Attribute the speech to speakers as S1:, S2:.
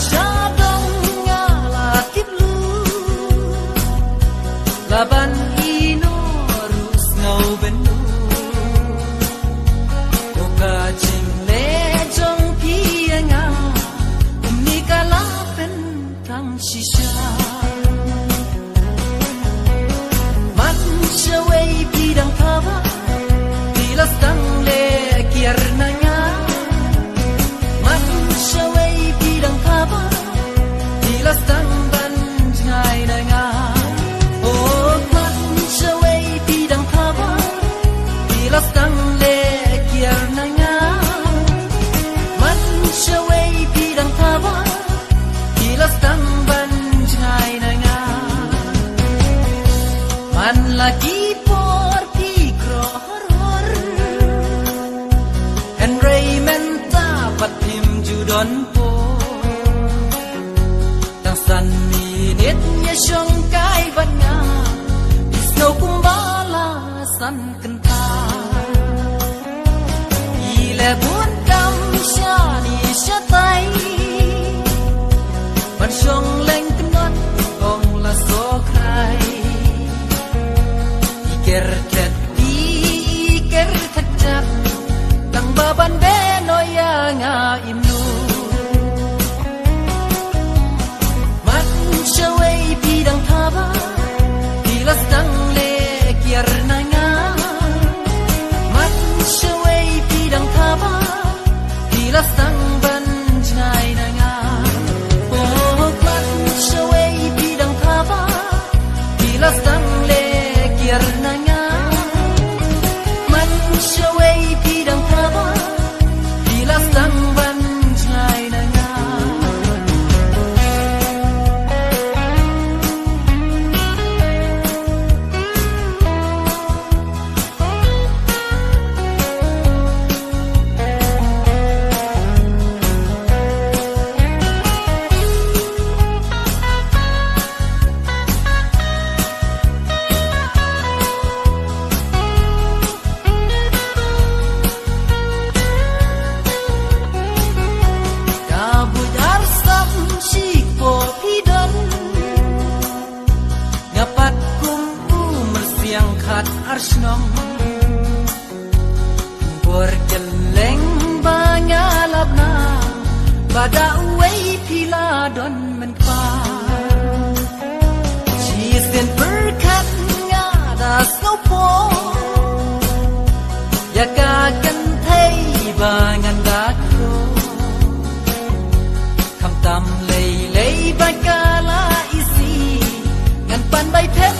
S1: masyadong nga lakit lu laban inorus ngau benu Oka ching le jong pia nga umikalapen kang shisha Man shaway bidang kaba Bilas dang le kiar na nga Man shaway bidang kaba Bilas dang ban ngay na nga Oh man shaway bidang kaba Bilas dang le kiar na nga Man shaway bidang kaba Bilas dang ban ngay na nga Man lagi por pikro horor En Raymenta patim judon po Tang san minit nya syong kai van nga Snow kumbala san kenta Ile bun kam sya ni sya tai Ban syong leng kenot ong la so krai Iker keti iker kejap Tang baban beno yang imnu Man syaway bidang kaba Bilas dang le kiar na nga Man syaway bidang kaba Bilas dang ban jay na nga Oh man syaway bidang kaba Bilas dang le kiar na nga Man syaway bidang kaba Bilas dang ban jay na nga Kabudar sam sikpo pidan Ngapat kumpu mersiang khat arsnong Borgeleng bangalabna Bada uway piladon menkpa Chisden berkat ngada snowpo Yakakan thay bangan dakro Tam lay lay bagala isi Ngan pan bay pen